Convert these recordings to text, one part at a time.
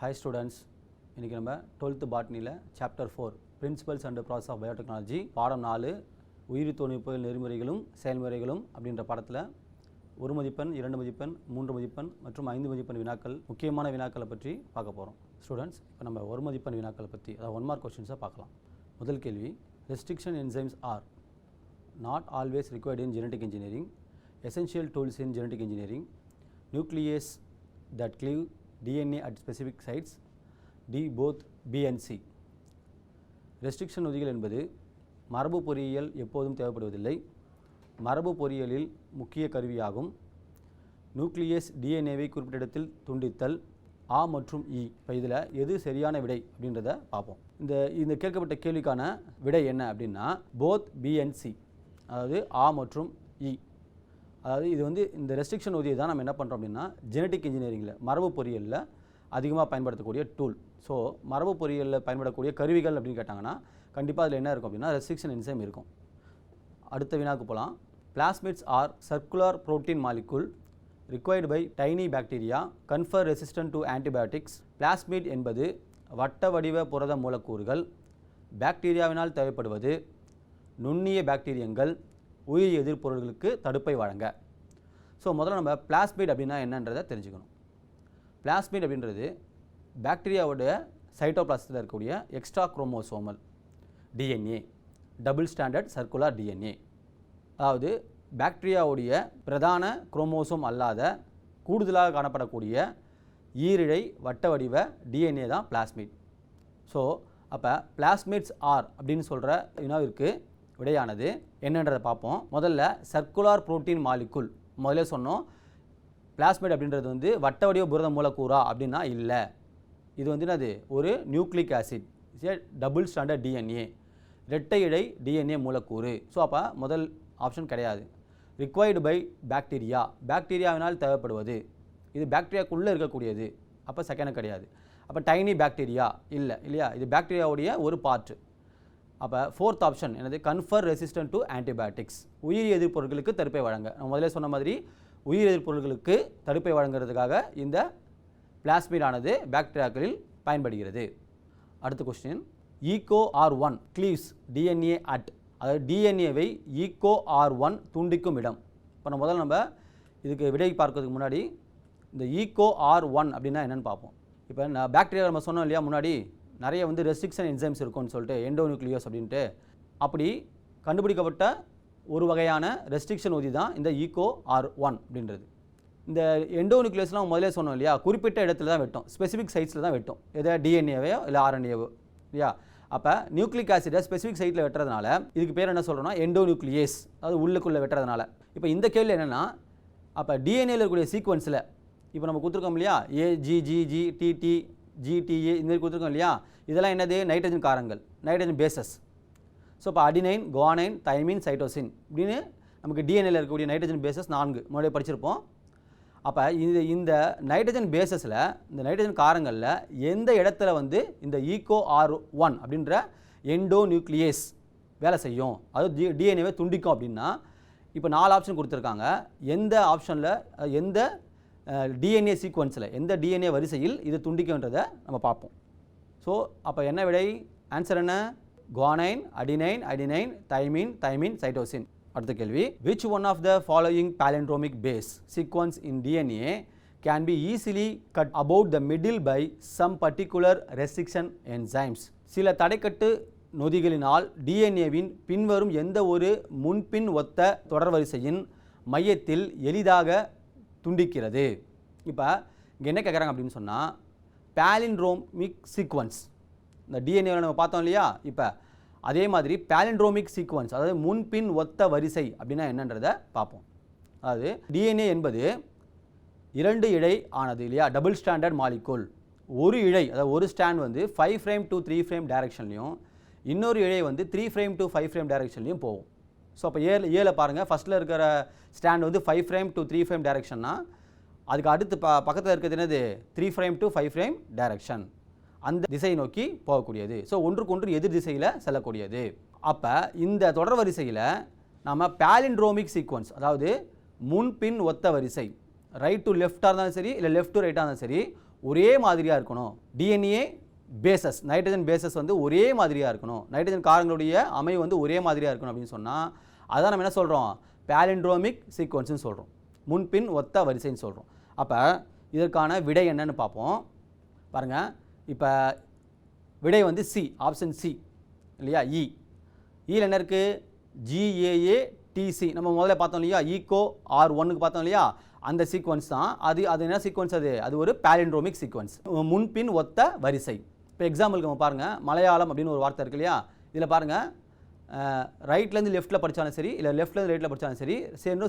Hi students, இன்றைக்கி நம்ம 12th பாட்னியில் chapter 4 principles and process of biotechnology பாடம் 4 உயிரி தொழில்நுட்ப நெறிமுறைகளும் செயல்முறைகளும் அப்படின்ற பாடத்தில் 1 மதிப்பெண் 2 மதிப்பெண் 3 மதிப்பெண் மற்றும் 5 மதிப்பெண் வினாக்கள் முக்கியமான வினாக்களை பற்றி பார்க்க போகிறோம். ஸ்டூடெண்ட்ஸ், இப்போ நம்ம 1 மதிப்பெண் வினாக்களை பற்றி அதாவது 1 மார்க் கொஸ்டின்ஸை பார்க்கலாம். முதல் கேள்வி, restriction enzymes are not always required in genetic engineering, essential tools in genetic engineering, nucleases that cleave DNA at specific sites, D both B and C. Restriction நொதிகள் என்பது மரபு பொறியியல் எப்போதும் தேவைப்படுவதில்லை, மரபு பொறியியலில் முக்கிய கருவியாகும். நியூக்ளியஸ் டிஎன்ஏவை குறிப்பிட்ட இடத்தில் துண்டித்தல், ஆ மற்றும் இ. இப்போ இதில் எது சரியான விடை அப்படின்றத பார்ப்போம். இந்த கேட்கப்பட்ட கேள்விக்கான விடை என்ன அப்படின்னா போத் பி அண்ட் சி, அதாவது ஆ மற்றும் இ. அதாவது இது இந்த ரெஸ்ட்ரிக்ஷன் நொதியை தான் நம்ம என்ன பண்ணுறோம் அப்படின்னா ஜெனடிக் இன்ஜினியரிங்கில் மரபு பொறியியலில் அதிகமாக பயன்படுத்தக்கூடிய டூல். ஸோ மரபு பொறியியலில் பயன்படக்கூடிய கருவிகள் அப்படின்னு கேட்டாங்கன்னா கண்டிப்பாக அதில் என்ன இருக்கும் அப்படின்னா ரெஸ்ட்ரிக்ஷன் என்சைம் இருக்கும். அடுத்த வினாக்கு போகலாம். Plasmids are circular protein molecule required by tiny bacteria confer resistant to antibiotics. Plasmid என்பது வட்ட வடிவ புரத மூலக்கூறுகள், பாக்டீரியாவினால் தேவைப்படுவது, நுண்ணிய பாக்டீரியங்கள் உயிரி எதிர்ப்பொருள்களுக்கு தடுப்பை வழங்க. ஸோ முதல்ல நம்ம பிளாஸ்மிட் அப்படின்னா என்னன்றதை தெரிஞ்சுக்கணும். பிளாஸ்மிட் அப்படின்றது பாக்டீரியாவுடைய சைட்டோபிளாசத்தில் இருக்கக்கூடிய extra chromosomal DNA, double standard circular DNA. அதாவது பாக்டீரியாவுடைய பிரதான குரோமோசோம் அல்லாத கூடுதலாக காணப்படக்கூடிய ஈரிழை வட்ட வடிவ டிஎன்ஏ தான் பிளாஸ்மிட். ஸோ அப்போ பிளாஸ்மிட்ஸ் ஆர் அப்படின்னு சொல்கிற வினாவிற்கு விடையானது என்னன்றதை பார்ப்போம். முதல்ல சர்க்குலார் புரோட்டீன் மாலிகுல். முதல்ல சொன்னோம் பிளாஸ்மிட் அப்படின்றது வட்ட வடிவ புரத மூலக்கூறா அப்படின்னா இல்லை. இது என்னது ஒரு nucleic acid, double standard DNA, இரட்டை இடை டிஎன்ஏ மூலக்கூறு. ஸோ அப்போ முதல் ஆப்ஷன் கிடையாது. ரிக்வயர்டு பை பாக்டீரியா, பாக்டீரியாவினால் தேவைப்படுவது, இது பாக்டீரியாக்குள்ளே இருக்கக்கூடியது, அப்போ செகண்ட் கிடையாது. அப்போ டைனி பாக்டீரியா இல்லையா, இது பாக்டீரியாவுடைய ஒரு பார்ட்டு. அப்போ ஃபோர்த் ஆப்ஷன் என்னது கன்ஃபர் ரெசிஸ்டன்ட் டு ஆன்டிபயோட்டிக்ஸ், உயிரி எதிர்ப்பொருட்களுக்கு தடுப்பை வழங்க. நம்ம முதல்ல சொன்ன மாதிரி உயிர் எதிர்ப்பொருட்களுக்கு தடுப்பை வழங்குறதுக்காக இந்த பிளாஸ்மிட் ஆனது பாக்டீரியாக்களில் பயன்படுகிறது. அடுத்த question, Eco R one cleaves DNA at, அதாவது டிஎன்ஏவை ஈகோ ஆர்1 துண்டிக்கும் இடம். இப்போ நம்ம இதுக்கு விடை பார்க்கறதுக்கு முன்னாடி இந்த ஈகோ ஆர்1 அப்படின்னா என்னென்னு பார்ப்போம். இப்போ நான் பாக்டீரியா நம்ம சொன்னோம் இல்லையா முன்னாடி, நிறைய ரெஸ்ட்ரிக்ஷன் என்சைம்ஸ் இருக்கும்னு சொல்லிட்டு எண்டோநியூக்ளியோஸ் அப்படின்ட்டு. அப்படி கண்டுபிடிக்கப்பட்ட ஒரு வகையான ரெஸ்ட்ரிக்ஷன் நொதி தான் இந்த ஈகோ ஆர்1 அப்படின்றது. இந்த எண்டோநியூக்ளியோஸ்லாம் முதலே சொன்னோம் இல்லையா, குறிப்பிட்ட இடத்துல தான் வெட்டும், ஸ்பெசிஃபிக் சைட்ஸில் தான் வெட்டும், எதை டிஎன்ஏவையோ இல்லை ஆர்என்ஏவோ இல்லையா. அப்போ நியூக்ளிக் ஆசிடை ஸ்பெசிஃபிக் சைட்டில் வெட்டுறதுனால இதுக்கு பேர் என்ன சொல்கிறோம்னா எண்டோநியூக்ளியேஸ், அதாவது உள்ளுக்குள்ளே வெட்டுறதுனால. இப்போ இந்த கேள்வி என்னென்னா, அப்போ டிஎன்ஏல இருக்கக்கூடிய சீக்வன்ஸில் இப்போ நம்ம கொடுத்துருக்கோம் இல்லையா ஏஜிஜிஜி டிடி ஜிடிஏ இந்த மாதிரி கொடுத்துருக்கோம் இல்லையா, இதெல்லாம் என்னது நைட்ரஜன் காரங்கள், நைட்ரஜன் பேசஸ். ஸோ இப்போ அடினைன், குவானைன், தைமின், சைட்டோசின் இப்படின்னு நமக்கு டிஎன்ஏல இருக்கக்கூடிய நைட்ரஜன் பேசஸ் 4 முன்னாடியே படிச்சிருப்போம். அப்போ இந்த நைட்ரஜன் பேசஸில், இந்த நைட்ரஜன் காரங்களில் எந்த இடத்துல இந்த ஈகோ ஆர்1 அப்படின்ற எண்டோநியூக்ளியேஸ் வேலை செய்யும், அது டிஎன்ஏவை துண்டிக்கும் அப்படின்னா இப்போ 4 ஆப்ஷன் கொடுத்துருக்காங்க. எந்த ஆப்ஷனில் எந்த டிஎன்ஏ சீக்வன்ஸில் எந்த டிஎன்ஏ வரிசையில் இது துண்டிக்கும்ன்றதை நம்ம பார்ப்போம். ஸோ அப்போ என்ன விடை, ஆன்சர் என்ன, குவானைன், அடினைன், தைமின், சைட்டோசின். அடுத்த கேள்வி, which one of the following palindromic base sequence in DNA can be easily cut about the middle by some particular restriction enzymes? சில தடைக்கட்டு நொதிகளினால் டிஎன்ஏவின் பின்வரும் எந்த ஒரு முன்பின் ஒத்த தொடர்வரிசையின் மையத்தில் எளிதாக துண்டிக்கிறது. இப்போ இங்கே என்ன கேட்குறாங்க அப்படின்னு சொன்னால் பாலிண்ட்ரோமிக் சீக்வன்ஸ், இந்த டிஎன்ஏவில் நம்ம பார்த்தோம் இல்லையா, இப்போ அதே மாதிரி பாலிண்ட்ரோமிக் சீக்வன்ஸ், அதாவது முன்பின் ஒத்த வரிசை அப்படின்னா என்னன்றதை பார்ப்போம். அதாவது டிஎன்ஏ என்பது 2 இழை ஆனது இல்லையா, டபுள் ஸ்டாண்டர்ட் மாலிகுல். ஒரு இழை, அதாவது ஒரு ஸ்டாண்ட் 5' to 3' டைரக்ஷன்லையும், இன்னொரு இழை 3' to 5' டைரக்ஷன்லையும் போகும். ஸோ அப்போ ஏல பாருங்கள், ஃபஸ்ட்டில் இருக்கிற ஸ்டாண்ட் 5' to 3' டைரக்ஷன்னா அதுக்கு அடுத்து பக்கத்தில் இருக்கிறது என்னது 3' to 5' டைரக்ஷன், அந்த திசையை நோக்கி போகக்கூடியது. ஸோ ஒன்றுக்கொன்று எதிர் திசையில் செல்லக்கூடியது. அப்போ இந்த தொடர் வரிசையில் நம்ம பாலிண்ட்ரோமிக் சீக்வன்ஸ், அதாவது முன்பின் ஒத்த வரிசை, ரைட் டு லெஃப்டாக இருந்தாலும் சரி இல்லை லெஃப்ட் டு ரைட்டாக இருந்தாலும் சரி, ஒரே மாதிரியாக இருக்கணும். டிஎன்ஏ பேசஸ், நைட்ரஜன் பேசஸ் வந்து ஒரே மாதிரியாக இருக்கணும், நைட்ரஜன் காரங்களுடைய அமைவு வந்து ஒரே மாதிரியாக இருக்கணும் அப்படின்னு சொன்னால் அதான் நம்ம என்ன சொல்கிறோம், பேலிண்ட்ரோமிக் சீக்வன்ஸ்னு சொல்கிறோம், முன்பின் ஒத்த வரிசைன்னு சொல்கிறோம். அப்போ இதற்கான விடை என்னன்னு பார்ப்போம். பாருங்கள், இப்போ விடை வந்து சி, ஆப்ஷன் சி இல்லையா. இயில் என்ன இருக்குது, GAATC நம்ம முதல்ல பார்த்தோம் இல்லையா, ஈகோ R1க்கு பார்த்தோம் இல்லையா, அந்த சீக்வன்ஸ் தான் அது. என்ன சீக்வன்ஸ் அது ஒரு பேலிண்ட்ரோமிக் சீக்வன்ஸ், முன்பின் ஒத்த வரிசை. இப்போ எக்ஸாம்பிளுக்கு நம்ம பாருங்கள், மலையாளம் அப்படின்னு ஒரு வார்த்தை இருக்கு இல்லையா, இதில் பாருங்கள் ரைட்லேருந்து லெஃப்ட்டில் படித்தாலும் சரி இல்லை லெஃப்ட்லேருந்து ரைட்டில் படித்தாலும் சரி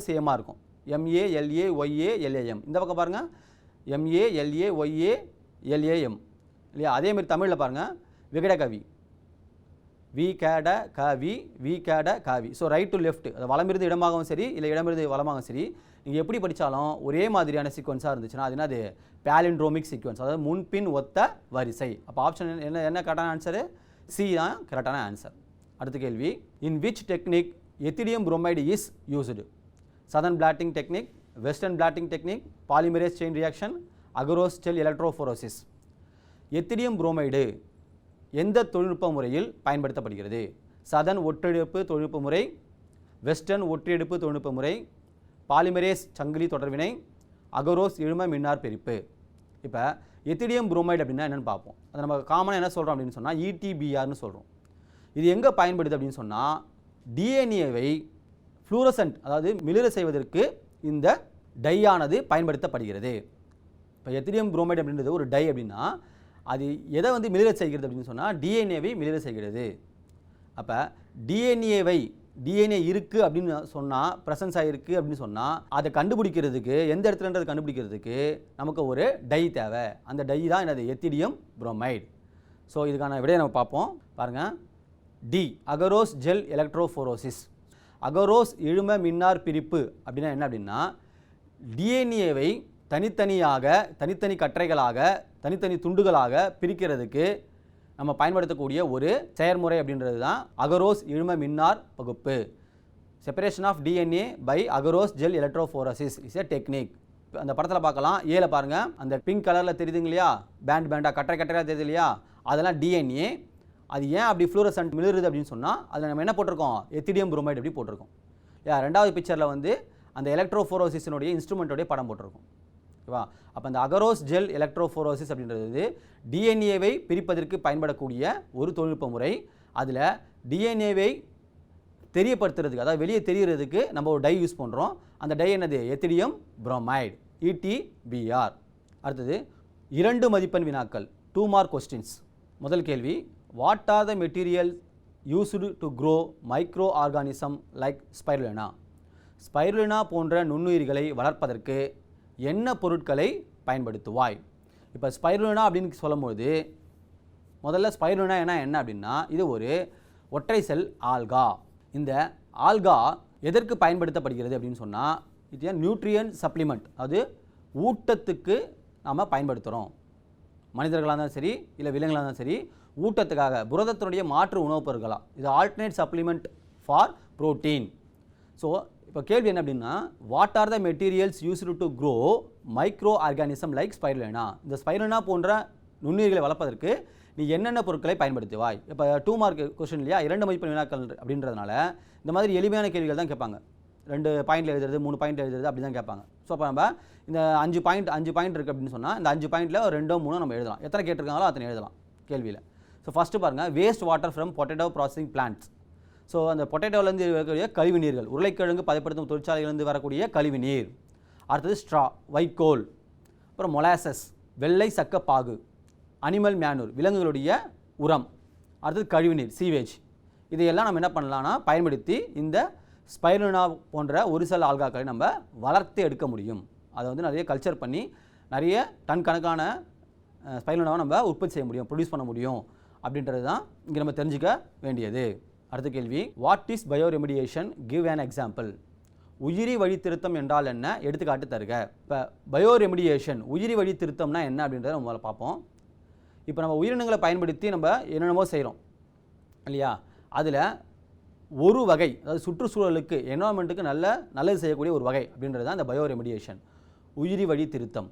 சேமாக இருக்கும். MALAYALAM. இந்த பக்கம் பாருங்கள் MALAYALAM இல்லையா. அதேமாதிரி தமிழில் பாருங்கள் விகட கவி, விகட கவி, விகட கவி. ஸோ ரைட் டு லெஃப்ட், அது வலமிருந்து இடமாகவும் சரி இல்லை இடமிருந்து வலமாகவும் சரி நீங்கள் எப்படி படித்தாலும் ஒரே மாதிரியான சீக்வன்ஸாக இருந்துச்சுன்னா அது என்னது, பேலிண்ட்ரோமிக் சீக்வன்ஸ், அதாவது முன்பின் ஒத்த வரிசை. அப்போ ஆப்ஷன் என்ன கரெக்டான ஆன்சரு, சி தான் கரெக்டான ஆன்சர். அடுத்த கேள்வி, in which technique ethidium bromide is used? Southern blotting technique, western blotting technique, polymerase chain reaction, agarose gel electrophoresis. Ethidium bromide எந்த தொழில்நுட்ப முறையில் பயன்படுத்தப்படுகிறது? சதன் ஒற்றெடுப்பு தொழில்நுட்ப முறை, வெஸ்டர்ன் ஒற்றியெடுப்பு தொழில்நுட்ப முறை, பாலிமரேஸ் சங்கிலி தொடர்வினை, அகரோஸ் இழும மின்னார் பிரிப்பு. இப்போ எத்திடியம் புரோமைடு அப்படின்னா என்னென்னு பார்ப்போம். அதை நம்ம காமனாக என்ன சொல்கிறோம் அப்படின்னு சொன்னால் ETBRன்னு சொல்கிறோம். இது எங்கே பயன்படுது அப்படின்னு சொன்னால் டிஎன்ஏவை ஃப்ளூரசன்ட் அதாவது மிளிர செய்வதற்கு இந்த டையானது பயன்படுத்தப்படுகிறது. இப்போ எத்திடியம் புரோமைடு அப்படின்றது ஒரு டை அப்படின்னா அது எதை வந்து மிளிர செய்கிறது அப்படின்னு சொன்னால் டிஎன்ஏவை மிளிர செய்கிறது. அப்போ டிஎன்ஏ இருக்குது அப்படின்னு சொன்னால், ப்ரெசன்ஸ் ஆகிருக்கு அப்படின்னு சொன்னால் அதை கண்டுபிடிக்கிறதுக்கு எந்த இடத்துலன்றது கண்டுபிடிக்கிறதுக்கு நமக்கு ஒரு டை தேவை. அந்த டை தான் என்னது, எத்திடியம் புரோமைடு. ஸோ இதுக்கான விடையை நம்ம பார்ப்போம். பாருங்கள், D agarose gel electrophoresis. Agarose இழும மின்னார் பிரிப்பு அப்படின்னா என்ன அப்படின்னா டிஎன்ஏவை தனித்தனி கற்றைகளாக தனித்தனி துண்டுகளாக பிரிக்கிறதுக்கு நம்ம பயன்படுத்தக்கூடிய ஒரு செயற்முறை அப்படின்றது தான் அகரோஸ் இழும மின்னார் பகுப்பு. Separation of DNA by agarose gel electrophoresis is a technique. அந்த படத்தில் பார்க்கலாம், ஏல பாருங்கள், அந்த பிங்க் கலரில் தெரியுதுங்க இல்லையா, பேண்டாக கற்றையாக தெரியுது இல்லையா, அதெல்லாம் டிஎன்ஏ. அது ஏன் அப்படி ஃப்ளூரசன்ட் மிளிருது அப்படின்னு சொன்னால் அதில் நம்ம என்ன போட்டிருக்கோம், எத்திடியம் புரோமைடு அப்படி போட்டிருக்கோம். ரெண்டாவது பிக்சரில் வந்து அந்த எலக்ட்ரோஃபோரோசிஸினுடைய இன்ஸ்ட்ருமெண்ட்டோடைய படம் போட்டிருக்கோம். ஓகேவா. அப்போ அந்த அகரோஸ் ஜெல் எலக்ட்ரோஃபோரோசிஸ் அப்படின்றது டிஎன்ஏவை பிரிப்பதற்கு பயன்படக்கூடிய ஒரு தொழில்நுட்ப முறை. அதில் டிஎன்ஏவை தெரியப்படுத்துறதுக்கு, அதாவது வெளியே தெரிகிறதுக்கு நம்ம ஒரு டை யூஸ் பண்ணுறோம். அந்த டை என்னது, எத்திடியம் புரோமைடு, ETBR. அடுத்தது 2 மதிப்பெண் வினாக்கள், 2 மார்க் கொஸ்டின்ஸ். முதல் கேள்வி, what are the material used to grow micro organism like spirulina? Spirulina போன்ற நுண்ணுயிர்களை வளர்ப்பதற்கு என்ன பொருட்களை பயன்படுத்துவாய்? இப்போ ஸ்பைருலினா அப்படின்னு சொல்லும்போது முதல்ல ஸ்பைருலினா என்ன அப்படின்னா இது ஒரு ஒற்றை செல் ஆல்கா. இந்த ஆல்கா எதற்கு பயன்படுத்தப்படுகிறது அப்படின்னு சொன்னால் இது நியூட்ரியன் சப்ளிமெண்ட், அது ஊட்டத்துக்கு நாம் பயன்படுத்துகிறோம். மனிதர்களாக இருந்தாலும் சரி இல்லை விலங்குகளாக இருந்தாலும் சரி ஊட்டத்துக்காக, புரதத்தினுடைய மாற்று உணவுப் பொருட்களாக, இது alternate supplement for protein. So இப்போ கேள்வி என்ன அப்படின்னா what are the materials used to grow micro organism like spirulina? இந்த ஸ்பைருலினா போன்ற நுண்ணுயிர்களை வளர்ப்பதற்கு நீ என்னென்ன பொருட்களை பயன்படுத்துவாய்? இப்போ 2 மார்க் கொஸ்டின் இல்லையா, 2 மதிப்பெண் வினாக்கள் அப்படின்றதுனால இந்த மாதிரி எளிமையான கேள்விகள் தான் கேட்பாங்க. 2 பாயிண்டில் எழுதுறது, 3 பாயிண்ட் எழுதுறது அப்படி தான் கேட்பாங்க. ஸோ அப்போ நம்ம இந்த 5 பாயிண்ட் இருக்குது அப்படின்னு சொன்னால் இந்த 5 பாயிண்டில் 2 3 நம்ம எழுதலாம். எத்தனை கேட்டிருக்காங்களோ அத்தனை எழுதலாம் கேள்வியில். ஸோ ஃபஸ்ட்டு பாருங்கள், waste water from potato processing plants. So அந்த பொட்டேட்டோலேருந்து வரக்கூடிய கழிவு நீர்கள், உருளைக்கிழங்கு பதப்படுத்தும் தொழிற்சாலையிலிருந்து வரக்கூடிய கழிவு நீர். அடுத்தது ஸ்ட்ரா, வைக்கோல், அப்புறம் மொலாசஸ், வெள்ளை சக்கப்பாகு, அனிமல் மேனூர், விலங்குகளுடைய உரம், அடுத்தது கழிவுநீர், சீவேஜ். இதையெல்லாம் நம்ம என்ன பண்ணலாம்னா பயன்படுத்தி இந்த ஸ்பைருலினா போன்ற ஒரு செல் ஆல்காக்களை நம்ம வளர்த்து எடுக்க முடியும். அதை வந்து நிறைய கல்ச்சர் பண்ணி நிறைய டன் கணக்கான ஸ்பைருலினாவை நம்ம உற்பத்தி செய்ய முடியும், ப்ரொடியூஸ் பண்ண முடியும் அப்படின்றது தான் இங்கே நம்ம தெரிஞ்சுக்க வேண்டியது. அடுத்த கேள்வி, what is bioremediation, give an example? உயிரி வழி திருத்தம் என்றால் என்ன, எடுத்துக்காட்டு தருக. இப்போ பயோரெமிடியேஷன், உயிரி வழி திருத்தம்னா என்ன அப்படின்றத நம்ம முதல்ல பார்ப்போம். இப்போ நம்ம உயிரினங்களை பயன்படுத்தி நம்ம என்னென்னமோ செய்கிறோம் இல்லையா, அதில் ஒரு வகை, அதாவது சுற்றுச்சூழலுக்கு என்வரான்மெண்ட்டுக்கு நல்லது செய்யக்கூடிய ஒரு வகை அப்படின்றது தான் இந்த பயோரெமிடியேஷன், உயிரி வழி திருத்தம்.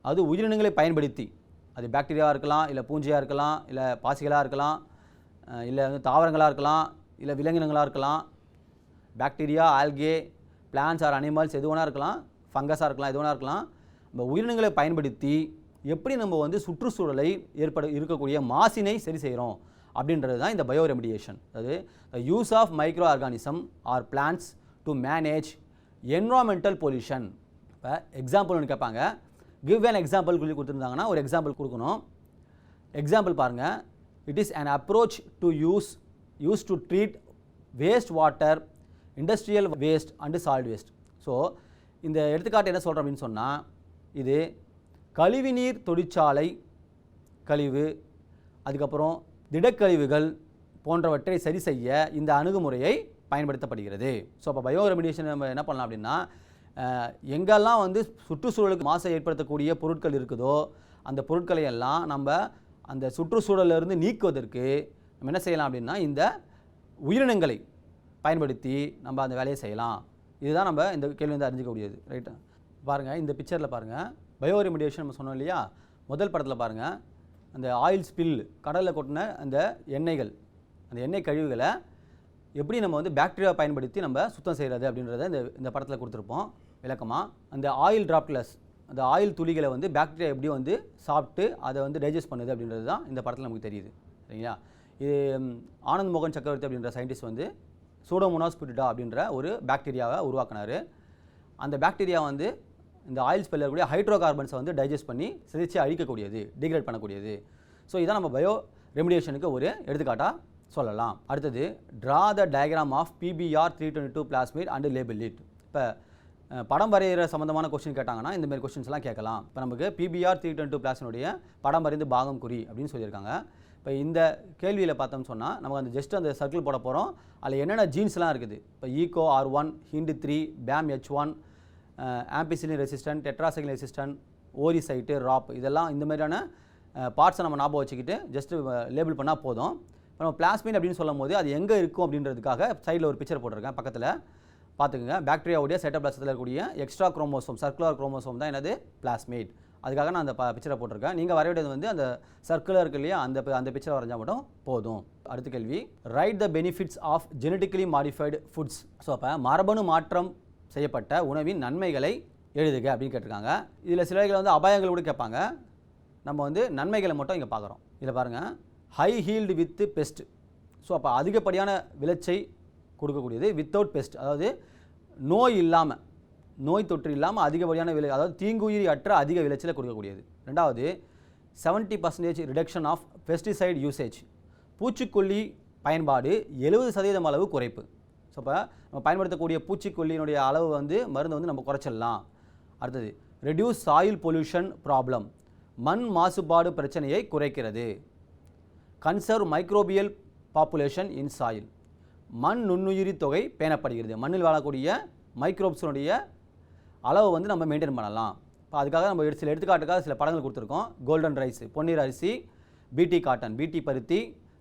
அது உயிரினங்களை பயன்படுத்தி அது பாக்டீரியாவாக இருக்கலாம், இல்லை பூஞ்சையாக இருக்கலாம், இல்லை பாசிகளாக இருக்கலாம், இல்லை வந்து தாவரங்களாக இருக்கலாம், இல்லை விலங்கினங்களாக இருக்கலாம். Bacteria, algae, plants or animals எது வேணா இருக்கலாம், ஃபங்கஸாக இருக்கலாம், எது வேணா இருக்கலாம். நம்ம உயிரினங்களை பயன்படுத்தி எப்படி நம்ம வந்து சுற்றுச்சூழலை இருக்கக்கூடிய மாசினை சரி செய்கிறோம் அப்படின்றது தான் இந்த பயோ ரெமிடியேஷன். அதாவது use of micro organism or plants to manage environmental pollution. இப்போ எக்ஸாம்பிள் ஒன்று கேட்பாங்க, கிவ் an எக்ஸாம்பிள் சொல்லி கொடுத்துருந்தாங்கன்னா ஒரு எக்ஸாம்பிள் கொடுக்கணும். எக்ஸாம்பிள் பாருங்கள், it is an approach to use to treat waste water, industrial waste and solid waste. So இந்த எடுத்துக்காட்டு என்ன சொல்கிறோம் அப்படின்னு சொன்னால், இது கழிவுநீர் தொழிற்சாலை கழிவு, அதுக்கப்புறம் திடக்கழிவுகள் போன்றவற்றை சரி செய்ய இந்த அணுகுமுறையை பயன்படுத்தப்படுகிறது. ஸோ அப்போ பயோ ரெமிடியேஷன் நம்ம என்ன பண்ணலாம் அப்படின்னா, எங்கெல்லாம் வந்து சுற்றுச்சூழலுக்கு மாசை ஏற்படுத்தக்கூடிய பொருட்கள் இருக்குதோ அந்த பொருட்களை எல்லாம் நம்ம அந்த சுற்றுச்சூழலிருந்து நீக்குவதற்கு நம்ம என்ன செய்யலாம் அப்படின்னா, இந்த உயிரினங்களை பயன்படுத்தி நம்ம அந்த வேலையை செய்யலாம். இதுதான் நம்ம இந்த கேள்வி வந்து அறிஞ்சிக்கக்கூடியது. ரைட்டு, பாருங்கள் இந்த பிக்சரில் பாருங்கள், பயோ ரெமிடியேஷன் நம்ம சொன்னோம் இல்லையா, முதல் படத்தில் பாருங்கள், அந்த ஆயில் ஸ்பில், கடலில் கொட்டின அந்த எண்ணெய்கள், அந்த எண்ணெய் கழிவுகளை எப்படி நம்ம வந்து பாக்டீரியா பயன்படுத்தி நம்ம சுத்தம் செய்கிறது அப்படின்றத இந்த படத்தில் கொடுத்துருப்போம் விளக்கமாக. அந்த ஆயில் ட்ராப்லெஸ், அந்த ஆயில் துளிகளை வந்து பாக்டீரியா எப்படி வந்து சாப்பிட்டு அதை வந்து டைஜஸ்ட் பண்ணுது அப்படின்றது தான் இந்த படத்தில் நமக்கு தெரியுது. சரிங்களா, இது ஆனந்த் மோகன் சக்கரவர்த்தி அப்படின்ற சயின்டிஸ்ட் வந்து சூடோமோனாஸ் புட்டிடா அப்படின்ற ஒரு பாக்டீரியாவை உருவாக்கினார். அந்த பாக்டீரியா வந்து இந்த ஆயில் ஸ்பெல்லில் இருக்கக்கூடிய ஹைட்ரோ கார்பன்ஸை வந்து டைஜஸ்ட் பண்ணி சிதைச்சு அழிக்கக்கூடியது, டிகிரேட் பண்ணக்கூடியது. ஸோ இதான் நம்ம பயோ ரெமிடியேஷனுக்கு ஒரு எடுத்துக்காட்டாக சொல்லலாம். அடுத்தது, draw the diagram of PBr 322 plasmid and label it. இப்போ படம் வரைகிற சம்மந்தமான கொஸ்டின் கேட்டாங்கன்னா இந்த மாதிரி கொஸ்டின்ஸ்லாம் கேட்கலாம். இப்போ நமக்கு PBr 322 பிளாஸ்மினுடைய படம் வரைந்து பாகம் குறி அப்படின்னு சொல்லியிருக்காங்க. இப்போ இந்த கேள்வியில் பார்த்தோம்னு சொன்னால் நமக்கு அந்த ஜஸ்ட் அந்த சர்க்கிள் போட போகிறோம். அதில் என்னென்ன ஜீன்ஸ்லாம் இருக்குது, இப்போ Eco R1, HIND3, BAM H1, ampicillin resistant, tetracycline resistant, ori site, rop, இதெல்லாம் இந்த மாதிரியான பார்ட்ஸை நம்ம ஞாபகம் வச்சுக்கிட்டு ஜஸ்ட்டு லேபிள் பண்ணால் போதும். இப்போ நம்ம பிளாஸ்மிட் அப்படின்னு சொல்லும் போது அது எங்கே இருக்கும் அப்படின்றதுக்காக சைடில் ஒரு பிக்சர் போட்டிருக்கேன், பக்கத்தில் பார்த்துக்குங்க. பாக்டீரியாவுடைய சைட்டோபிளாசத்தில் இருக்கக்கூடிய எக்ஸ்ட்ரா குரோமோசோம், சர்க்குலர் குரோமோசோம் தான் என்னது பிளாஸ்மிட். அதுக்காக நான் அந்த பிக்சரை போட்டிருக்கேன். நீங்கள் வரைய வேண்டியது வந்து அந்த சர்க்குலர் இருக்கு இல்லையா, அந்த பிக்சரை வரைஞ்சால் மட்டும் போதும். அடுத்த கேள்வி, write the benefits of genetically modified foods. So அப்போ மரபணு மாற்றம் செய்யப்பட்ட உணவின் நன்மைகளை எழுதுக அப்படின்னு கேட்டிருக்காங்க. இதில் சிலர்கள் வந்து அபாயங்கள் கூட கேட்பாங்க. நம்ம வந்து நன்மைகளை மட்டும் இங்கே பார்க்குறோம். இதில் பாருங்கள், high healed with best. So அப்போ அதிகப்படியான விளைச்சை கொடுக்கக்கூடியது வித்தவுட் பெஸ்ட், அதாவது நோய் இல்லாமல், நோய் தொற்று இல்லாமல் அதிகப்படியான அதாவது தீங்குயிரி அற்ற அதிக விளைச்சலை கொடுக்கக்கூடியது. ரெண்டாவது, 70% ரிடக்ஷன் ஆஃப் பெஸ்டிசைட் யூசேஜ். பூச்சிக்கொல்லி பயன்பாடு 70% அளவு குறைப்பு. ஸோ இப்போ நம்ம பயன்படுத்தக்கூடிய பூச்சிக்கொல்லியினுடைய அளவு வந்து மருந்து வந்து நம்ம குறைச்சிடலாம். அடுத்தது, ரெடியூஸ் சாயில் பொல்யூஷன் ப்ராப்ளம். மண் மாசுபாடு பிரச்சனையை குறைக்கிறது. கன்சர்வ் மைக்ரோபியல் பாப்புலேஷன் இன் சாயில். மண் நுண்ணுயிரி தொகை பேணப்படுகிறது. மண்ணில் வாழக்கூடிய மைக்ரோப்ஸுடைய அளவை வந்து நம்ம மெயின்டைன் பண்ணலாம். இப்போ அதுக்காக நம்ம சில எடுத்துக்காட்டுக்காக சில படங்கள் கொடுத்துருக்கோம். கோல்டன் ரைஸ், பொன்னீர் அரிசி, பிடி காட்டன், பிடி பருத்தி,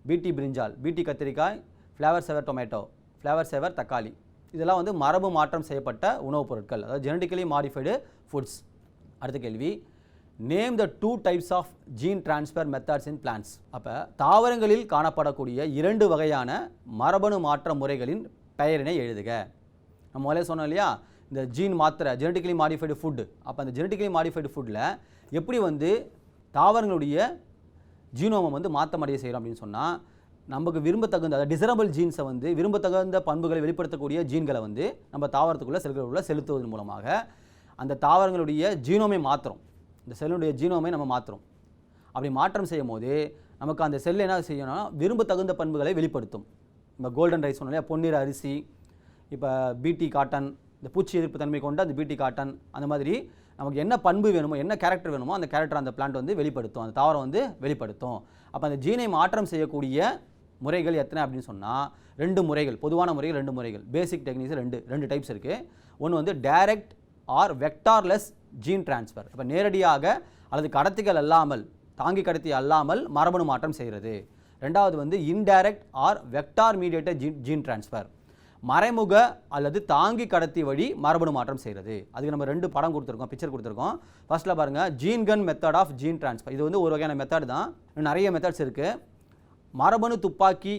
பிடி பிரிஞ்சால், பிடி கத்திரிக்காய், ஃப்ளேவர் சேவர் டொமேட்டோ, ஃப்ளேவர் சேவர் தக்காளி, இதெல்லாம் வந்து மரபு மாற்றம் செய்யப்பட்ட உணவுப் பொருட்கள், அதாவது ஜெனட்டிக்கலி மாடிஃபைடு ஃபுட்ஸ். அடுத்த கேள்வி, name the 2 types of gene transfer methods in plants. அப்போ தாவரங்களில் காணப்படக்கூடிய 2 வகையான மரபணு மாற்ற முறைகளின் பெயரினை எழுதுக. நம்ம முதலே சொன்னோம் இல்லையா, இந்த ஜீன் மாத்திரை ஜெனட்டிக்கலி மாடிஃபைடு ஃபுட்டு. அப்போ அந்த ஜெனட்டிக்கலி மாடிஃபைடு ஃபுட்டில் எப்படி வந்து தாவரங்களுடைய ஜீனோமை வந்து மாற்றமடைய செய்கிறோம் அப்படின்னு சொன்னால், நமக்கு விரும்பத்தகுந்த அதாவது டிசரபிள் ஜீன்ஸை வந்து விரும்பத்தகுந்த பண்புகளை வெளிப்படுத்தக்கூடிய ஜீன்களை வந்து நம்ம தாவரத்துக்குள்ளே செல்களுக்குள்ளே செலுத்துவதன் மூலமாக அந்த தாவரங்களுடைய ஜீனோமை மாற்றுறோம். இந்த செல்லுடைய ஜீனோமை நம்ம மாற்றுறோம். அப்படி மாற்றம் செய்யும் போது நமக்கு அந்த செல் என்ன செய்யணும்னா விரும்பத்தகுந்த பண்புகளை வெளிப்படுத்தும். இப்போ கோல்டன் ரைஸ் சொன்னாலே, பொன்னீர் அரிசி, இப்போ பிடி காட்டன், இந்த பூச்சி எதிர்ப்பு தன்மை கொண்ட அந்த பிடி காட்டன், அந்த மாதிரி நமக்கு என்ன பண்பு வேணுமோ, என்ன கேரக்டர் வேணுமோ அந்த கேரக்டர் அந்த பிளான்ட் வந்து வெளிப்படுத்தும், அந்த தாவரம் வந்து வெளிப்படுத்தும். அப்போ அந்த ஜீனை மாற்றம் செய்யக்கூடிய முறைகள் எத்தனை அப்படின்னு சொன்னால் 2 முறைகள், பொதுவான முறைகள் 2 முறைகள், பேசிக் டெக்னிக்ஸ் 2 டைப்ஸ் இருக்குது. ஒன்று வந்து டைரக்ட் ஆர் வெக்டார்லெஸ் ஜீன் டிரான்ஸ்ஃபர். இப்போ நேரடியாக அல்லது கடத்திகள் அல்லாமல், தாங்கி கடத்தி அல்லாமல் மரபணு மாற்றம் செய்கிறது. ரெண்டாவது வந்து indirect or vector mediated gene transfer. மறைமுக அல்லது தாங்கி கடத்தி வழி மரபணு மாற்றம் செய்கிறது. அதுக்கு நம்ம 2 படம் கொடுத்துருக்கோம், பிக்சர் கொடுத்துருக்கோம். ஃபர்ஸ்ட்டில் பாருங்கள், gene gun method of gene transfer. இது வந்து ஒரு வகையான மெத்தட் தான், நிறைய மெத்தட்ஸ் இருக்குது. மரபணு துப்பாக்கி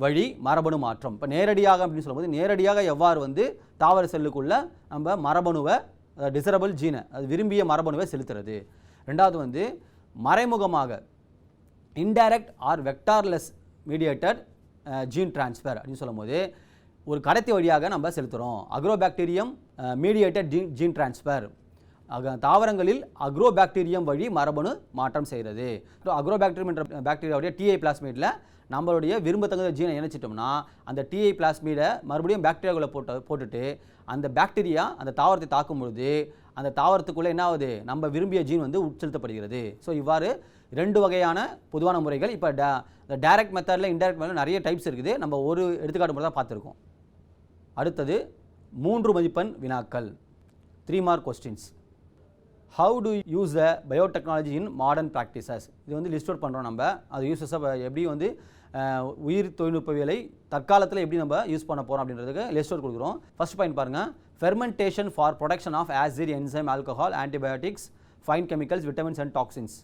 வழி மரபணு மாற்றம். இப்போ நேரடியாக அப்படின்னு சொல்லும்போது நேரடியாக எவ்வாறு வந்து தாவர செல்லுக்குள்ள நம்ம மரபணுவை டிசரபிள் ஜீனை அது விரும்பிய மரபணுவை செலுத்துறது. ரெண்டாவது வந்து மறைமுகமாக indirect or vectorless mediated gene transfer அப்படின்னு சொல்லும்போது ஒரு கடத்தி வழியாக நம்ம செலுத்துகிறோம். Agrobacterium mediated gene transfer. தாவரங்களில் அக்ரோபாக்டீரியம் வழி மரபணு மாற்றம் செய்கிறது. அக்ரோபாக்டீரியம் என்ற பாக்டீரியாவுடைய டிஐ பிளாஸ்மீடில் நம்மளுடைய விரும்பத்தகுந்த ஜீனை இணைச்சிட்டோம்னா அந்த டிஐ பிளாஸ்மீடை மறுபடியும் பாக்டீரியாவுக்குள்ளே போட்டுட்டு அந்த பாக்டீரியா அந்த தாவரத்தை தாக்கும் பொழுது அந்த தாவரத்துக்குள்ளே என்ன ஆகுது, நம்ம விரும்பிய ஜீன் வந்து உட்செலுத்தப்படுகிறது. ஸோ இவ்வாறு 2 வகையான பொதுவான முறைகள். இப்போ டைரக்ட் மெத்தடில் இன்டைரக்ட் மெத்தடில் நிறைய டைப்ஸ் இருக்குது. நம்ம ஒரு எடுத்துக்காட்டு மட்டும் தான் பார்த்துருக்கோம். அடுத்தது 3 மதிப்பெண் வினாக்கள், 3 mark questions. How to use the biotechnology in modern practices. இது வந்து லிஸ்ட் அவுட் பண்ணுறோம். நம்ம அது யூஸஸை எப்படி வந்து உயிர் தொழில்நுட்பவியலை தற்காலத்தில் எப்படி நம்ம யூஸ் பண்ண போகிறோம் அப்படின்றதுக்கு லிஸ்ட் அவுட் கொடுக்குறோம். ஃபர்ஸ்ட் பாயிண்ட் பாருங்கள், fermentation for production of acid, enzyme, alcohol, antibiotics, fine chemicals, vitamins and toxins.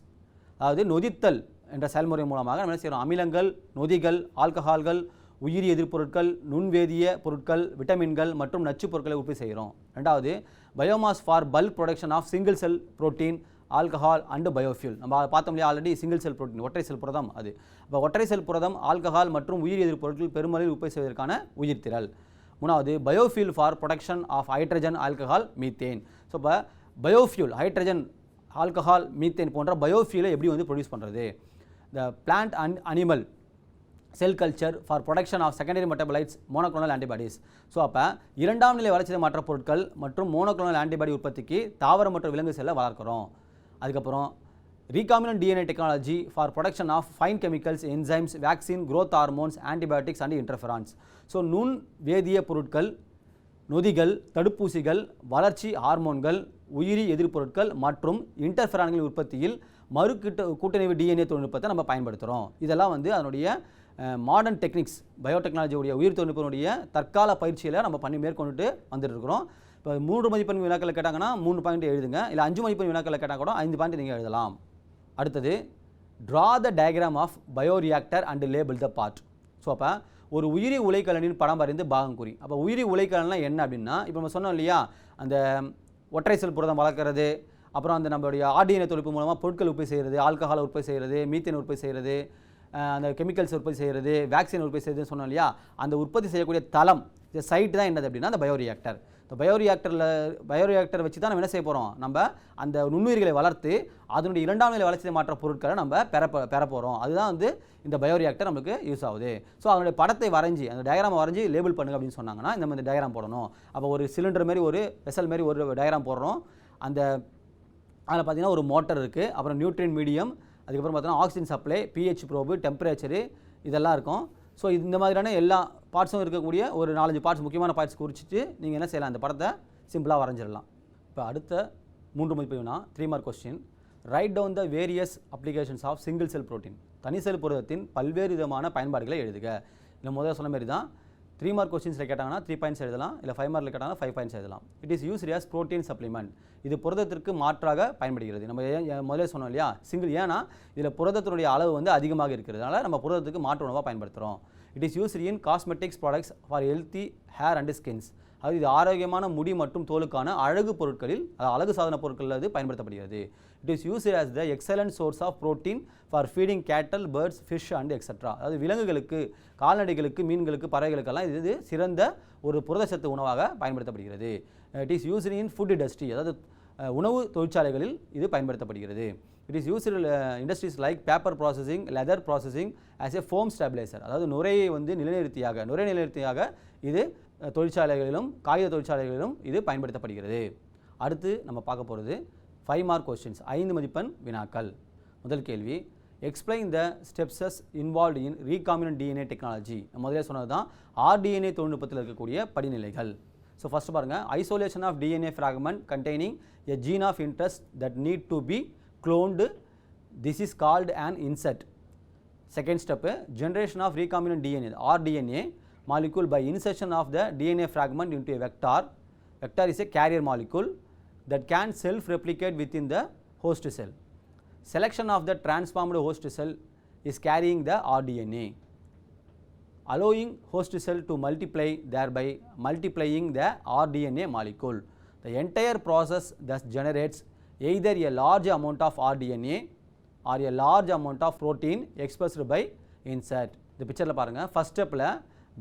அதாவது நொதித்தல் என்ற செயல்முறை மூலமாக நம்ம என்ன செய்கிறோம், அமிலங்கள், நொதிகள், ஆல்கஹால்கள், உயிரி எதிர்ப்பொருட்கள், நுண்வேதிய பொருட்கள், விட்டமின்கள் மற்றும் நச்சு பொருட்களை உற்பத்தி செய்கிறோம். ரெண்டாவது biomass for bulk production of single cell protein, alcohol and biofuel. நம்ம பார்த்தோம் இல்லையா ஆல்ரெடி, சிங்கிள் செல் புரோட்டீன் ஒற்றை செல் புரதம். அது இப்போ ஒற்றை செல் புரதம், ஆல்கஹால் மற்றும் உயிரி எதிர்ப்பொருட்கள் பெருமளவில் உற்பத்தி செய்வதற்கான உயிர்த்திரள். மூணாவது biofuel for production of hydrogen, alcohol, methane. So இப்போ பயோஃபியூல் ஹைட்ரஜன், ஆல்கஹால், மீத்தேன் போன்ற பயோஃபியூலை எப்படி வந்து ப்ரொடியூஸ் பண்ணுறது. The plant and animal cell culture for production of secondary metabolites, monoclonal antibodies. So அப்போ 2ஆம் நிலை வளர்ச்சிதை மாற்ற பொருட்கள் மற்றும் மோனோக்ளோனல் ஆன்டிபாடி உற்பத்திக்கு தாவரம் மற்றும் விலங்கு செல்லை வளர்க்குறோம். அதுக்கப்புறம் recombinant DNA technology for production of fine chemicals, enzymes, vaccine, growth hormones, antibiotics and interferons. So நுண் வேதிய பொருட்கள், நொதிகள், தடுப்பூசிகள், வளர்ச்சி ஹார்மோன்கள், உயிரி எதிர்ப்பொருட்கள் மற்றும் இன்டர்ஃபெரான்களின் உற்பத்தியில் கூட்டணிவு டிஎன்ஏ தொழில்நுட்பத்தை நம்ம பயன்படுத்துகிறோம். இதெல்லாம் வந்து அதனுடைய மாடர்ன் டெக்னிக்ஸ், பயோடெக்னாலஜியுடைய உயிர் தொழில்நுட்பனுடைய தற்கால பயிற்சியில் நம்ம பண்ணி மேற்கொண்டுட்டு வந்துட்டு இருக்கிறோம். இப்போ 3 மதிப்பெண் வினாக்களை கேட்டாங்கன்னா 3 பாயிண்ட் எழுதுங்க, இல்லை 5 மதிப்பெண் வினாக்களை கேட்டால் கூட 5 பாயிண்ட் நீங்கள் எழுதலாம். அடுத்தது draw the diagram of bioreactor and label the part. So அப்போ ஒரு உயிரி உலைக்கலனின் படம் வரைந்து பாகம் குறி. அப்போ உயிரி உலைக்கலன்லாம் என்ன அப்படின்னா, இப்போ நம்ம சொன்னோம் இல்லையா, அந்த ஒற்றை செல் புரதம் வளர்க்குறது, அப்புறம் அந்த நம்மளுடைய ஆர்டிஎன்ஏ தொழில்நுட்பம் மூலமாக பொருட்கள் உற்பத்தி செய்கிறது, ஆல்கஹால் உற்பத்தி செய்கிறது, மீத்தேன் உற்பத்தி செய்கிறது, அந்த கெமிக்கல்ஸ் உற்பத்தி செய்கிறது, வேக்சின் உற்பத்தி செய்கிறதுன்னு சொன்னோம் இல்லையா, அந்த உற்பத்தி செய்யக்கூடிய தளம், இந்த சைட் தான் என்னது அப்படின்னா அந்த பயோரியாக்டர். இந்த பயோரியாக்டர் வச்சு தான் நம்ம என்ன செய்ய போகிறோம், நம்ம அந்த நுண்ணுயிர்களை வளர்த்து அதனுடைய 2ஆம் நிலை வளர்ச்சிதை மாற்ற பொருட்களை நம்ம பெற போகிறோம். அதுதான் வந்து இந்த பயோரியாக்டர் நம்மளுக்கு யூஸ் ஆகுது. ஸோ அதனுடைய படத்தை வரைஞ்சி, அந்த டயக்ராமை வரைஞ்சி லேபிள் பண்ணுங்க அப்படின்னு சொன்னாங்கன்னா இந்த மாதிரி டயக்ராம் போடணும். அப்போ ஒரு சிலிண்டர் மாதிரி, ஒரு வெசல் மாதிரி ஒரு டயக்ராம் போடுறோம். அந்த அதில் பார்த்தீங்கன்னா ஒரு மோட்டர் இருக்குது, அப்புறம் நியூட்ரியன் மீடியம், அதுக்கப்புறம் பார்த்தீங்கன்னா oxygen supply, pH probe, temperature, இதெல்லாம் இருக்கும். ஸோ இந்த மாதிரியான எல்லா பார்ட்ஸும் இருக்கக்கூடிய ஒரு 4-5 பார்ட்ஸ், முக்கியமான பார்ட்ஸ் குறிச்சிட்டு நீங்கள் என்ன செய்யலாம், அந்த படத்தை சிம்பிளாக வரைஞ்சிடலாம். இப்போ அடுத்த 3 மதிப்பெண் வினா, 3 mark question. Write down the various applications of single cell protein. தனி செல் புரதத்தின் பல்வேறு விதமான பயன்பாடுகளை எழுதுக. இல்லை முதல்ல சொன்ன மாதிரி தான் 3 மார்க் கொஸ்டின்ஸில் கேட்டாங்கன்னா 3 பாயிண்ட்ஸ் எழுதலாம், இல்லை 5 மார்க்கில் கேட்டாங்கன்னா 5 பாயிண்ட்ஸ் எழுதலாம். It is used as protein supplement. இது புரதத்திற்கு மாற்றாக பயன்படுகிறது. நம்ம முதல்ல சொன்னோம் இல்லையா, சிங்கிள், ஏன்னா இதில் புரதத்தினுடைய அளவு வந்து அதிகமாக இருக்கிறதுனால நம்ம புரதத்துக்கு மாற்று உணவாக பயன்படுத்துகிறோம். It is used in cosmetics products for healthy hair and skins. அது இது ஆரோக்கியமான முடி மற்றும் தோலுக்கான அழகு பொருட்களில், அழகு சாதன பொருட்களில் அது பயன்படுத்தப்படுகிறது. It is used as the excellent source of protein for feeding cattle, birds, fish and etc. அதாவது விலங்குகளுக்கு, கால்நடைகளுக்கு, மீன்களுக்கு, பறவைகளுக்கெல்லாம் இது சிறந்த ஒரு புரதச்சத்து உணவாக பயன்படுத்தப்படுகிறது. It is used in food industry, அதாவது உணவு தொழிற்சாலைகளில் இது பயன்படுத்தப்படுகிறது. It is used industries like paper processing, leather processing as a foam stabilizer. அதாவது நுரையை வந்து நுரை நிலைநிறுத்தியாக இது தொழிற்சாலைகளிலும் காகித தொழிற்சாலைகளிலும் இது பயன்படுத்தப்படுகிறது. அடுத்து நம்ம பார்க்க போகிறது 5 மார்க் கொஸ்டின்ஸ், 5 மதிப்பெண் வினாக்கள். முதல் கேள்வி, explain the stepses involved in recombinant DNA technology. முதலே சொன்னது தான் ஆர்டிஎன்ஏ தொழில்நுட்பத்தில் இருக்கக்கூடிய படிநிலைகள். ஸோ ஃபஸ்ட்டு பாருங்கள், isolation of DNA fragment containing a gene of interest that need to be cloned. This is called an insert. Second step, generation of recombinant DNA, rDNA, molecule by insertion of the DNA fragment into a vector. Vector is a carrier molecule that can self-replicate within the host cell. Selection of the transformed host cell is carrying the rDNA, allowing host cell to multiply, thereby multiplying the rDNA molecule. The entire process thus generates either a large amount of rDNA or a large amount of protein expressed by insert. இந்த பிக்சரில் பாருங்கள், first ஸ்டெப்பில்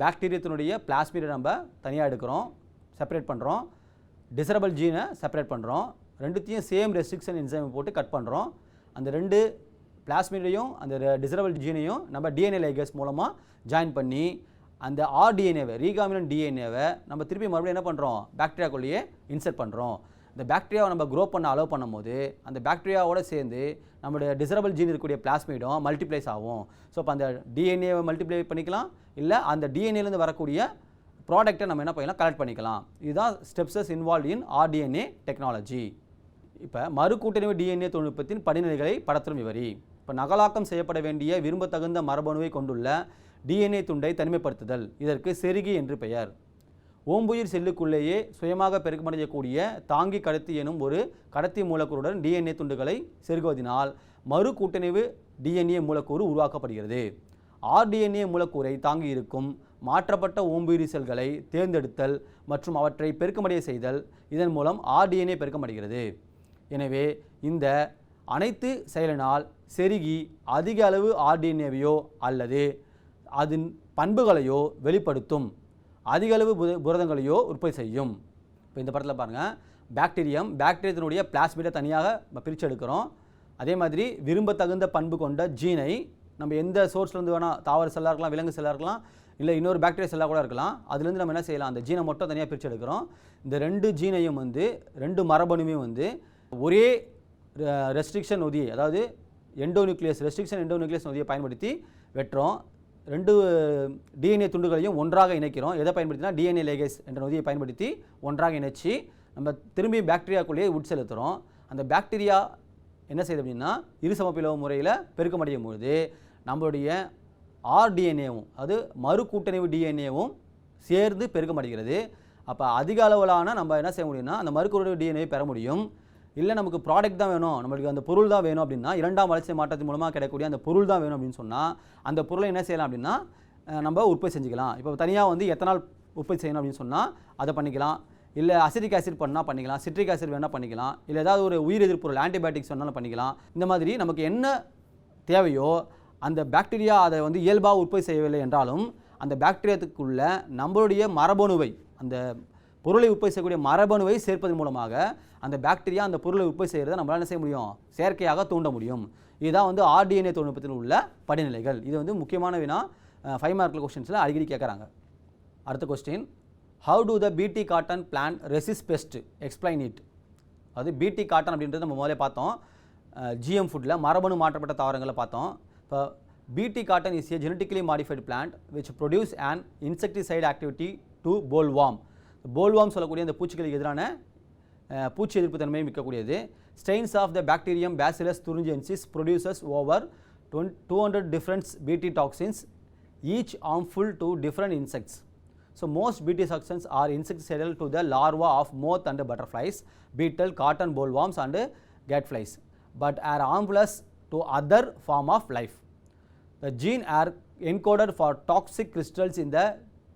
பாக்டீரியத்தினுடைய பிளாஸ்மிடை நம்ம தனியாக எடுக்கிறோம், separate பண்ணுறோம், desirable ஜீனை separate பண்ணுறோம், ரெண்டுத்தையும் சேம் ரெஸ்ட்ரிக்ஷன் என்சைம் போட்டு கட் பண்ணுறோம். அந்த ரெண்டு பிளாஸ்மிடையும் அந்த டிசரபிள் ஜீனையும் நம்ம டிஎன்ஏ லைகேஸ் மூலமாக ஜாயின் பண்ணி அந்த ஆர்டிஎன்ஏவை, ரீகாமினன்ட் டிஎன்ஏவை நம்ம திருப்பி மறுபடியும் என்ன பண்ணுறோம், பாக்டீரியாக்குள்ளேயே இன்சர்ட் பண்ணுறோம். இந்த பாக்டீரியாவை நம்ம க்ரோ பண்ண அலோவ் பண்ணும்போது அந்த பாக்டீரியாவோட சேர்ந்து நம்மளுடைய டிசரபிள் ஜீன் இருக்கக்கூடிய பிளாஸ்மிடும் மல்டிப்ளைஸ் ஆகும். ஸோ இப்போ அந்த டிஎன்ஏவை மல்டிப்ளை பண்ணிக்கலாம், இல்லை அந்த டிஎன்ஏலேருந்து வரக்கூடிய ப்ராடக்ட்டை நம்ம என்ன பண்ணிக்கலாம், கலெக்ட் பண்ணிக்கலாம். இதுதான் ஸ்டெப்ஸஸ் இன்வால்வ் இன் ஆர்டிஎன்ஏ டெக்னாலஜி. இப்போ மறுகூட்டறிவு டிஎன்ஏ தொழில்நுட்பத்தின் படிநிலைகளை படத்திலும் விவரி. இப்போ நகலாக்கம் செய்யப்பட வேண்டிய விரும்பத்தகுந்த மரபணுவை கொண்டுள்ள டிஎன்ஏ துண்டை தனிமைப்படுத்துதல், இதற்கு செருகி என்று பெயர். ஓம்புயிர் செல்லுக்குள்ளேயே சுயமாக பெருக்கமடையக்கூடிய தாங்கி கடத்தி எனும் ஒரு கடத்தி மூலக்கூறுடன் டிஎன்ஏ துண்டுகளை செருகுவதனால் மறு கூட்டணிவு டிஎன்ஏ மூலக்கூறு உருவாக்கப்படுகிறது. ஆர்டிஎன்ஏ மூலக்கூறை தாங்கி இருக்கும் மாற்றப்பட்ட ஓம்புயிரி செல்களை தேர்ந்தெடுத்தல் மற்றும் அவற்றை பெருக்கமடைய செய்தல், இதன் மூலம் ஆர்டிஎன்ஏ பெருக்கமடைகிறது. எனவே இந்த அனைத்து செயலினால் செருகி அதிக அளவு ஆர்டிஎன்ஏவையோ அல்லது அதன் பண்புகளையோ வெளிப்படுத்தும் அதிக அளவு புரதங்களையோ உற்பத்தி செய்யும். இப்போ இந்த படத்தில் பாருங்கள், பாக்டீரியத்தினுடைய பிளாஸ்மிடை தனியாக பிரித்து எடுக்கிறோம். அதே மாதிரி விரும்பத்தகுந்த பண்பு கொண்ட ஜீனை நம்ம எந்த சோர்ஸ்லேருந்து வேணால், தாவர செல்லாக இருக்கலாம், விலங்கு செல்லாக இருக்கலாம், இல்லை இன்னொரு பாக்டீரியா செல்லாக கூட இருக்கலாம், அதுலேருந்து நம்ம என்ன செய்யலாம், அந்த ஜீனை மட்டும் தனியாக பிரித்து எடுக்கிறோம். இந்த ரெண்டு ஜீனையும் ரெண்டு மரபணுவையும் ஒரே ரெஸ்ட்ரிக்ஷன் நொதியை, அதாவது ரெஸ்ட்ரிக்ஷன் எண்டோநியூக்ளியஸ் நொதியை பயன்படுத்தி வெட்டுறோம். ரெண்டு டிஎன்ஏ துண்டுகளையும் ஒன்றாக இணைக்கிறோம். எதை பயன்படுத்தினா டிஎன்ஏ லேகேஸ் என்ற நொதியை பயன்படுத்தி ஒன்றாக இணைச்சி நம்ம திரும்பி பாக்டீரியாக்குள்ளேயே உட்செலுத்துகிறோம். அந்த பாக்டீரியா என்ன செய்யுது அப்படின்னா இருசமப்பிளவு முறையில் பெருக்கமடையும் பொழுது நம்மளுடைய ஆர்டிஎன்ஏவும் அது மறு கூட்டணிவு டிஎன்ஏவும் சேர்ந்து பெருக்கமடைகிறது. அப்போ அதிக அளவிலான நம்ம என்ன செய்ய முடியும்னா அந்த மறு கூட்டணிவு டிஎன்ஏவை பெற முடியும். இல்லை நமக்கு ப்ராடக்ட் தான் வேணும், நம்மளுக்கு அந்த பொருள் தான் வேணும் அப்படின்னா, இரண்டாம் வளர்ச்சி மாற்றத்தின் மூலமாக கிடைக்கக்கூடிய அந்த பொருள் தான் வேணும் அப்படின்னு சொன்னால் அந்த பொருளை என்ன செய்யலாம் அப்படின்னா நம்ம உற்பத்தி செஞ்சுக்கலாம். இப்போ தனியாக எத்தனால் உற்பத்தி செய்யணும் அப்படின்னு சொன்னால் அதை பண்ணிக்கலாம், இல்லை அசிட்டிக் ஆசிட் பண்ணால் பண்ணிக்கலாம், சிட்ரிக் ஆசிட் வேணால் பண்ணிக்கலாம், இல்லை ஏதாவது ஒரு உயிர் எதிர்ப்பு ஆன்டிபயோட்டிக்ஸ் வேணாலும் பண்ணிக்கலாம். இந்த மாதிரி நமக்கு என்ன தேவையோ அந்த பாக்டீரியா அதை இயல்பாக உற்பத்தி செய்யவில்லை என்றாலும் அந்த பாக்டீரியாத்துக்குள்ள நம்மளுடைய மரபணுவை, அந்த பொருளை உற்பத்தி செய்யக்கூடிய மரபணுவை சேர்ப்பதன் மூலமாக அந்த பாக்டீரியா அந்த பொருளை உற்பத்தி செய்கிறத நம்மளால் என்ன செய்ய முடியும், செயற்கையாக தூண்ட முடியும். இதுதான் ஆர்டிஎன்ஏ தொழில்நுட்பத்தில் உள்ள படிநிலைகள். இது முக்கியமான வினா 5 மார்க் கொஸ்டின்ஸில் அடிக்கடி கேட்குறாங்க. அடுத்த கொஸ்டின், ஹவு டு த பிடி cotton plant resist best, explain it. அது பிடி காட்டன் அப்படின்றது நம்ம முதல்ல பார்த்தோம், ஜிஎம் ஃபுட்டில் மரபணு மாற்றப்பட்ட தாவரங்களை பார்த்தோம். இப்போ BT cotton is a genetically modified plant which produce and insecticide activity to bollworm. Bollworm சொல்லக்கூடிய அந்த பூச்சிகளுக்கு எதிரான பூச்சி எதிர்ப்பு தன்மையை மிக்கக்கூடியது. Strains of the bacterium Bacillus thuringiensis produces over 200 different BT toxins, each harmful to different insects. So most BT toxins are insecticidal to the larvae of moth and butterflies, beetle, cotton bollworms and gadflies, but are harmless to other form of life. The gene are encoded for toxic crystals in the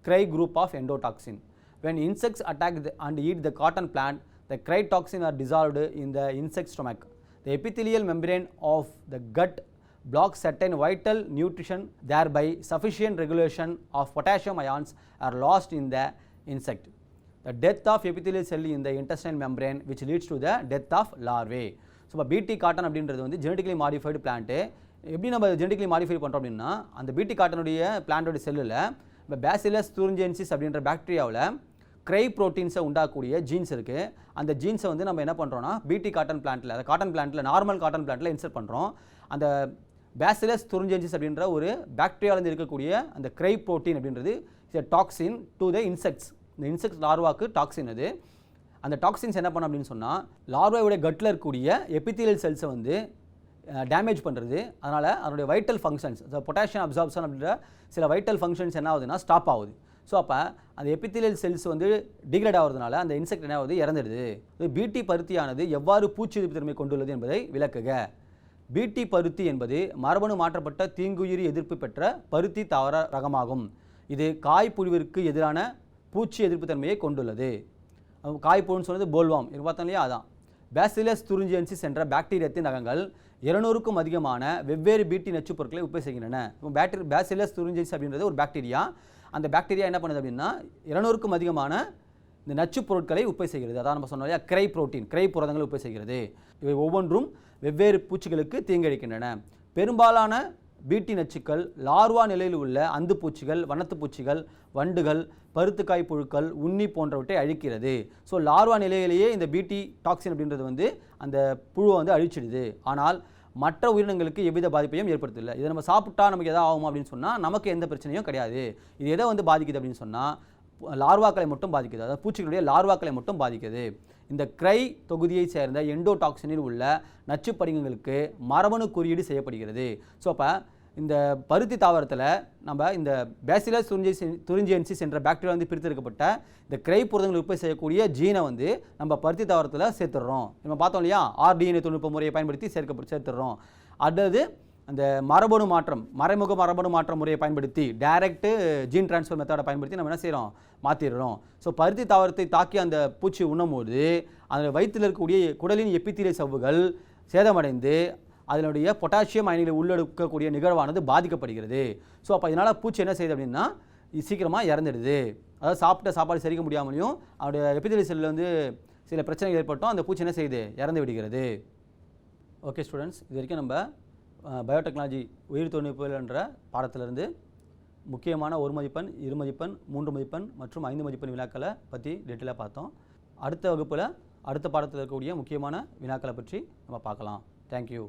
Cry group of endotoxin. When insects attack and eat the cotton plant, the Cry toxin are dissolved in the insect stomach. The epithelial membrane of the gut blocks certain vital nutrition, thereby sufficient regulation of potassium ions are lost in the insect. The death of epithelial cell in the intestinal membrane which leads to the death of larvae. So BT cotton அப்படின்றது genetically modified plant. எப்படி நம்ம genetically modify பண்ணுறோம் அப்படின்னா அந்த BT காட்டனுடைய பிளான்டோட செல்லில் இப்போ bacillus துரிஞ்சென்சிஸ் அப்படின்ற பாக்டீரியாவில் cry ப்ரோட்டீன்ஸை உண்டாக்கக்கூடிய ஜீன்ஸ் இருக்குது. அந்த ஜீன்ஸை நம்ம என்ன பண்ணுறோன்னா பிடி காட்டன் பிளான்ட்டில், அந்த காட்டன் பிளான்ட்டில், நார்மல் காட்டன் பிளான்ட்டில் இன்சர்ட் பண்ணுறோம். அந்த பேசிலஸ் துரிஞ்சென்சிஸ் அப்படின்ற ஒரு பாக்டீரியாவிலேருந்து இருக்கக்கூடிய அந்த க்ரை ப்ரோட்டீன் அப்படின்றது டாக்ஸின் டு த இன்செக்ட்ஸ். இந்த இன்செக்ட்ஸ் லார்வாக்கு டாக்ஸின் அது. அந்த டாக்ஸின்ஸ் என்ன பண்ண அப்படின்னு சொன்னால் லார்வாவுடைய கட்டில் இருக்கக்கூடிய எபித்தீலியல் செல்ஸை டேமேஜ் பண்ணுறது. அதனால் அதனுடைய வைட்டல் ஃபங்க்ஷன்ஸ், பொட்டாசியம் அப்சார்ப்ஷன் அப்படின்ற சில வைட்டல் ஃபங்க்ஷன்ஸ் என்ன ஆகுதுன்னா ஸ்டாப் ஆகுது. ஸோ அப்போ அந்த எபித்தீலியல் செல்ஸ் வந்து டிகிரேட் ஆகிறதுனால அந்த இன்செக்ட் என்ன ஆகுது, இறந்துடுது. பிடி பருத்தியானது எவ்வாறு பூச்சி எதிர்ப்பு தன்மை கொண்டுள்ளது என்பதை விளக்குக. பிடி பருத்தி என்பது மரபணு மாற்றப்பட்ட தீங்குயிரி எதிர்ப்பு பெற்ற பருத்தி தாவர ரகமாகும். இது காய்ப்புழுவிற்கு எதிரான பூச்சி எதிர்ப்பு தன்மையை கொண்டுள்ளது. காய்ப்புழுன்னு சொன்னது போல்வாம், இது பார்த்தோம் இல்லையா, அதான். பேசிலஸ் துரிஞ்சியன்சிஸ் என்ற பாக்டீரியத்தின் ரகங்கள் 200க்கும் அதிகமான வெவ்வேறு பிடி நச்சுப் பொருட்களை உற்பத்தி செய்கின்றன. பேசிலஸ் துரிஞ்சியன்சிஸ் அப்படின்றது ஒரு பாக்டீரியா. அந்த பாக்டீரியா என்ன பண்ணுது அப்படின்னா 200க்கும் அதிகமான இந்த நச்சுப் பொருட்களை உற்பத்தி செய்கிறது. அதான் நம்ம சொன்னோம் இல்லையா, கிரை புரதங்களை உற்பத்தி செய்கிறது. இவை ஒவ்வொன்றும் வெவ்வேறு பூச்சிகளுக்கு தீங்கிழைக்கின்றன. பெரும்பாலான பிடி நச்சுக்கள் லார்வா நிலையில் உள்ள அந்து பூச்சிகள், வண்ணத்து பூச்சிகள், வண்டுகள், பருத்துக்காய் புழுக்கள், உண்ணி போன்றவற்றை அழிக்கிறது. ஸோ லார்வா நிலையிலேயே இந்த பிடி டாக்ஸின் அப்படின்றது வந்து அந்த புழுவை வந்து அழிச்சிடுது. ஆனால் மற்ற உயிரினங்களுக்கு எவ்வித பாதிப்பையும் ஏற்படுத்தலை. இதை நம்ம சாப்பிட்டா நமக்கு எதாவது ஆகுமா அப்படின்னு சொன்னால் நமக்கு எந்த பிரச்சனையும் கிடையாது. இது எதை வந்து பாதிக்குது அப்படின்னு சொன்னால் லார்வாக்களை மட்டும் பாதிக்குது, அதாவது பூச்சிகளுடைய லார்வாக்களை மட்டும் பாதிக்குது. இந்த கிரை தொகுதியை சேர்ந்த எண்டோடாக்சினில் உள்ள நச்சு படிகங்களுக்கு மரபணு குறியீடு செய்யப்படுகிறது. ஸோ அப்போ இந்த பருத்தி தாவரத்தில் நம்ம இந்த பேசிலஸ் துரிஞ்சியன்சிஸ் என்ற பாக்டீரியா வந்து பிரித்தெடுக்கப்பட்ட இந்த கிரை புரதங்கள் உற்பத்தி செய்யக்கூடிய ஜீனை வந்து நம்ம பருத்தி தாவரத்தில் சேர்த்துடுறோம். நம்ம பார்த்தோம் இல்லையா, RDNA தொழில்நுட்ப முறையை பயன்படுத்தி சேர்த்துடுறோம். அடுத்தது அந்த மரபணு மாற்றம், மறைமுக மரபணு மாற்றம் முறையை பயன்படுத்தி டைரக்ட் ஜீன் டிரான்ஸ்ஃபர் மெத்தடை பயன்படுத்தி நம்ம என்ன செய்கிறோம், மாற்றிடுறோம். ஸோ பருத்தி தாவரத்தை தாக்கி அந்த பூச்சி உண்ணும்போது அதில் வயிற்றில் இருக்கக்கூடிய குடலின் எபித்தீலியல் சவ்வுகள் சேதமடைந்து அதனுடைய பொட்டாசியம் அயனிகளை உள்ளெடுக்கக்கூடிய நிகழ்வானது பாதிக்கப்படுகிறது. ஸோ அப்போ இதனால் பூச்சி என்ன செய்யுது அப்படின்னா சீக்கிரமாக இறந்துடுது. அதாவது சாப்பிட்ட சாப்பாடு செரிக்க முடியாமலையும் அவருடைய எபித்தீலியல் செல்லில் வந்து சில பிரச்சனைகள் ஏற்பட்டும் அந்த பூச்சி என்ன செய்யுது, இறந்து விடுகிறது. ஓகே ஸ்டூடெண்ட்ஸ், இது வரைக்கும் நம்ம பயோடெக்னாலஜி உயிர் தொழில்நுட்பங்கள் என்ற பாடத்திலிருந்து முக்கியமான 1 மதிப்பெண், 2 மதிப்பெண், 3 மதிப்பெண் மற்றும் 5 மதிப்பெண் வினாக்களை பற்றி டீட்டெயிலாக பார்த்தோம். அடுத்த வகுப்பில் அடுத்த பாடத்தில் இருக்கக்கூடிய முக்கியமான வினாக்களை பற்றி நம்ம பார்க்கலாம். தேங்க்யூ.